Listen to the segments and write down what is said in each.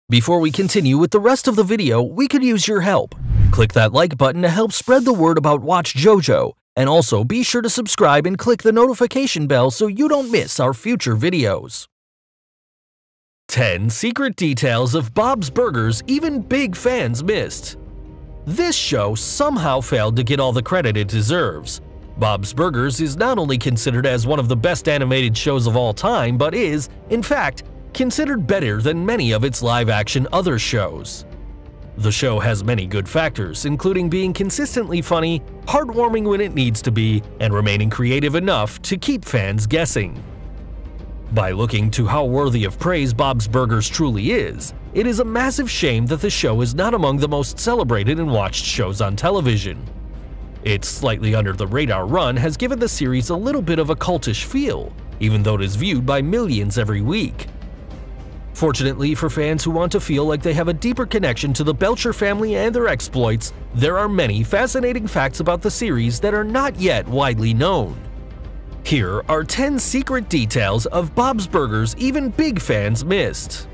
Before we continue with the rest of the video, we could use your help. Click that like button to help spread the word about Watchjojo, and also be sure to subscribe and click the notification bell so you don't miss our future videos. 10 secret details of Bob's Burgers even big fans missed. This show somehow failed to get all the credit it deserves. Bob's Burgers is not only considered as one of the best animated shows of all time, but is, in fact, considered better than many of its live-action other shows. The show has many good factors, including being consistently funny, heartwarming when it needs to be, and remaining creative enough to keep fans guessing. By looking to how worthy of praise Bob's Burgers truly is, it is a massive shame that the show is not among the most celebrated and watched shows on television. Its slightly under-the-radar run has given the series a little bit of a cultish feel, even though it is viewed by millions every week. Fortunately for fans who want to feel like they have a deeper connection to the Belcher family and their exploits, there are many fascinating facts about the series that are not yet widely known. Here are 10 secret details of Bob's Burgers even big fans missed.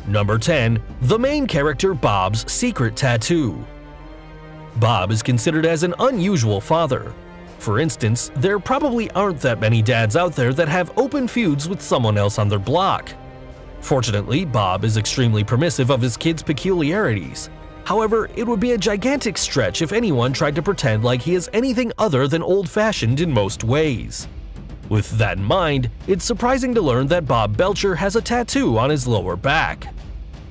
Number 10. The main character Bob's secret tattoo. Bob is considered as an unusual father. For instance, there probably aren't that many dads out there that have open feuds with someone else on their block. Fortunately, Bob is extremely permissive of his kids' peculiarities. However, it would be a gigantic stretch if anyone tried to pretend like he is anything other than old-fashioned in most ways. With that in mind, it's surprising to learn that Bob Belcher has a tattoo on his lower back.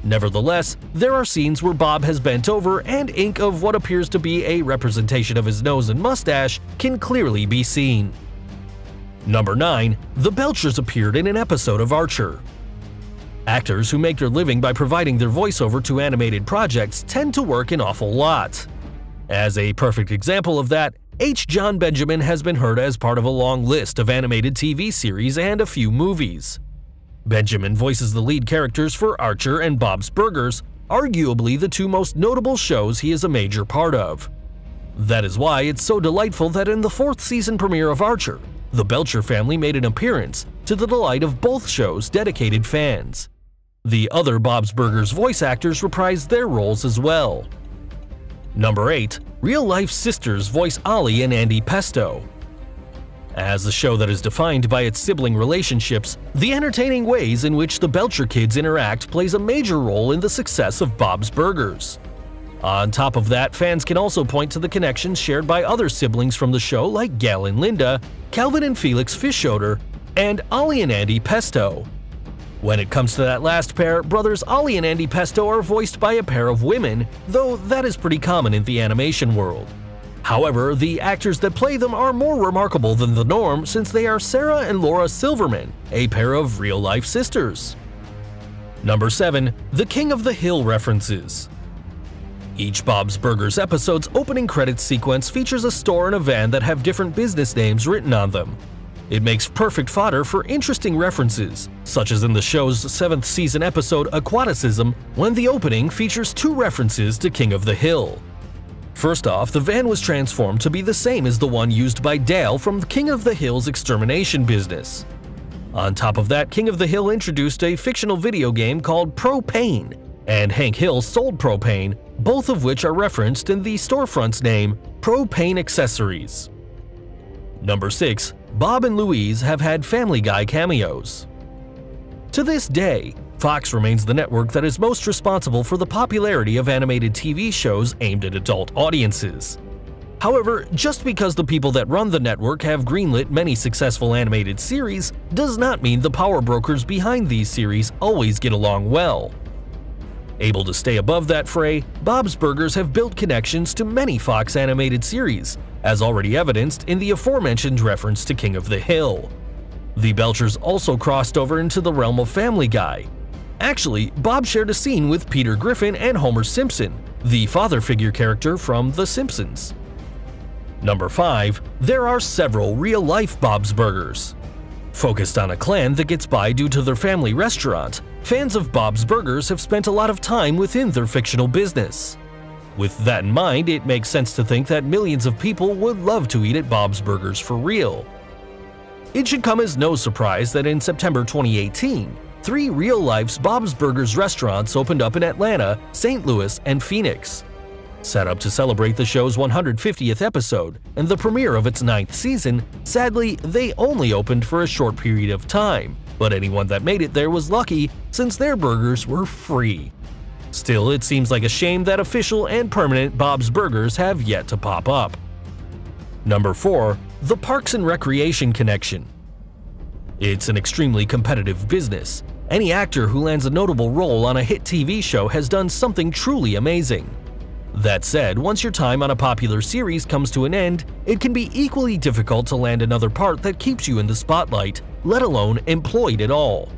Nevertheless, there are scenes where Bob has bent over and ink of what appears to be a representation of his nose and mustache can clearly be seen. Number 9. The Belchers appeared in an episode of Archer. Actors who make their living by providing their voiceover to animated projects tend to work an awful lot. As a perfect example of that, H. Jon Benjamin has been heard as part of a long list of animated TV series and a few movies. Benjamin voices the lead characters for Archer and Bob's Burgers, arguably the two most notable shows he is a major part of. That is why it's so delightful that in the 4th season premiere of Archer, the Belcher family made an appearance, to the delight of both shows' dedicated fans. The other Bob's Burgers voice actors reprised their roles as well. Number 8. Real-life sisters voice Ollie and Andy Pesto. As a show that is defined by its sibling relationships, the entertaining ways in which the Belcher kids interact plays a major role in the success of Bob's Burgers. On top of that, fans can also point to the connections shared by other siblings from the show like Gal and Linda, Calvin and Felix Fischoeder, and Ollie and Andy Pesto. When it comes to that last pair, brothers Ollie and Andy Pesto are voiced by a pair of women, though that is pretty common in the animation world. However, the actors that play them are more remarkable than the norm since they are Sarah and Laura Silverman, a pair of real-life sisters. Number 7. The King of the Hill references. Each Bob's Burgers episode's opening credits sequence features a store and a van that have different business names written on them. It makes perfect fodder for interesting references, such as in the show's 7th season episode Aquaticism, when the opening features 2 references to King of the Hill. First off, the van was transformed to be the same as the one used by Dale from King of the Hill's extermination business. On top of that, King of the Hill introduced a fictional video game called Propane, and Hank Hill sold propane, both of which are referenced in the storefront's name, Propane Accessories. Number 6. Bob and Louise have had Family Guy cameos. To this day, Fox remains the network that is most responsible for the popularity of animated TV shows aimed at adult audiences. However, just because the people that run the network have greenlit many successful animated series does not mean the power brokers behind these series always get along well. Able to stay above that fray, Bob's Burgers have built connections to many Fox animated series, as already evidenced in the aforementioned reference to King of the Hill. The Belchers also crossed over into the realm of Family Guy. Actually, Bob shared a scene with Peter Griffin and Homer Simpson, the father figure character from The Simpsons. Number 5. There are several real-life Bob's Burgers. Focused on a clan that gets by due to their family restaurant, fans of Bob's Burgers have spent a lot of time within their fictional business. With that in mind, it makes sense to think that millions of people would love to eat at Bob's Burgers for real. It should come as no surprise that in September 2018, 3 real-life Bob's Burgers restaurants opened up in Atlanta, St. Louis, and Phoenix. Set up to celebrate the show's 150th episode and the premiere of its 9th season, sadly, they only opened for a short period of time, but anyone that made it there was lucky since their burgers were free. Still, it seems like a shame that official and permanent Bob's Burgers have yet to pop up. Number 4. The Parks and Recreation Connection. It's an extremely competitive business. Any actor who lands a notable role on a hit TV show has done something truly amazing. That said, once your time on a popular series comes to an end, it can be equally difficult to land another part that keeps you in the spotlight, let alone employed at all.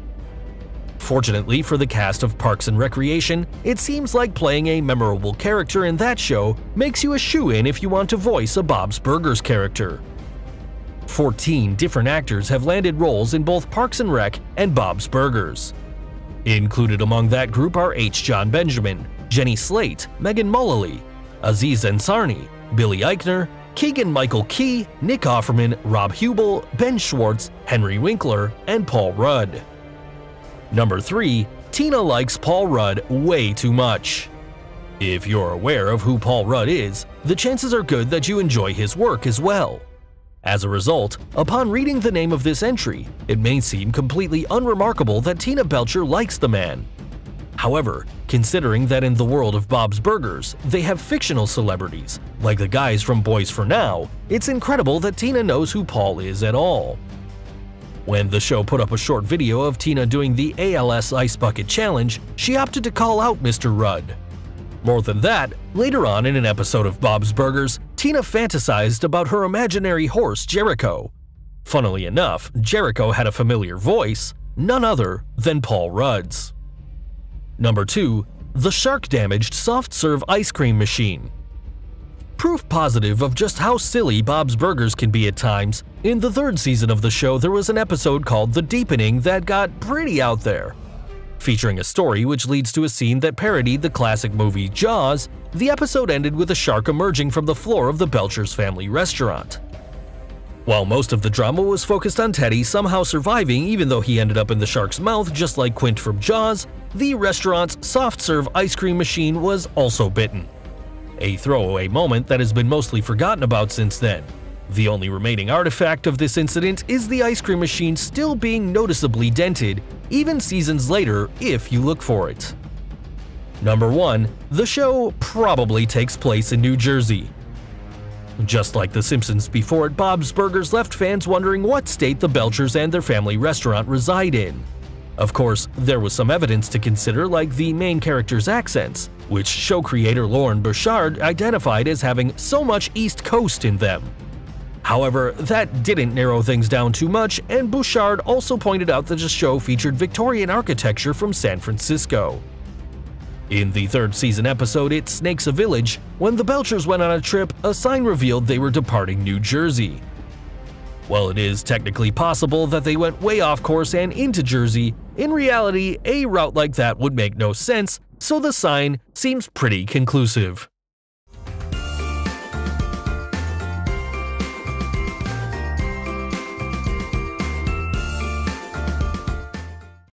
Fortunately for the cast of Parks and Recreation, it seems like playing a memorable character in that show makes you a shoo-in if you want to voice a Bob's Burgers character. 14 different actors have landed roles in both Parks and Rec and Bob's Burgers. Included among that group are H. Jon Benjamin, Jenny Slate, Megan Mullally, Aziz Ansari, Billy Eichner, Keegan-Michael Key, Nick Offerman, Rob Hubel, Ben Schwartz, Henry Winkler, and Paul Rudd. Number 3. Tina likes Paul Rudd way too much. If you're aware of who Paul Rudd is, the chances are good that you enjoy his work as well. As a result, upon reading the name of this entry, it may seem completely unremarkable that Tina Belcher likes the man. However, considering that in the world of Bob's Burgers, they have fictional celebrities, like the guys from Boys for Now, it's incredible that Tina knows who Paul is at all. When the show put up a short video of Tina doing the ALS Ice Bucket Challenge, she opted to call out Mr. Rudd. More than that, later on in an episode of Bob's Burgers, Tina fantasized about her imaginary horse Jericho. Funnily enough, Jericho had a familiar voice, none other than Paul Rudd's. Number 2. The shark-damaged soft-serve ice cream machine. Proof positive of just how silly Bob's Burgers can be at times, in the 3rd season of the show there was an episode called The Deepening that got pretty out there. Featuring a story which leads to a scene that parodied the classic movie Jaws, the episode ended with a shark emerging from the floor of the Belcher's family restaurant. While most of the drama was focused on Teddy somehow surviving even though he ended up in the shark's mouth just like Quint from Jaws, the restaurant's soft-serve ice cream machine was also bitten. A throwaway moment that has been mostly forgotten about since then. The only remaining artifact of this incident is the ice cream machine still being noticeably dented, even seasons later if you look for it. Number 1. The show probably takes place in New Jersey. Just like The Simpsons before it, Bob's Burgers left fans wondering what state the Belchers and their family restaurant reside in. Of course, there was some evidence to consider like the main characters' accents, which show creator Lauren Bouchard identified as having so much East Coast in them. However, that didn't narrow things down too much, and Bouchard also pointed out that the show featured Victorian architecture from San Francisco. In the 3rd season episode It Snakes a Village, when the Belchers went on a trip, a sign revealed they were departing New Jersey. While it is technically possible that they went way off course and into Jersey, in reality, a route like that would make no sense, so the sign seems pretty conclusive.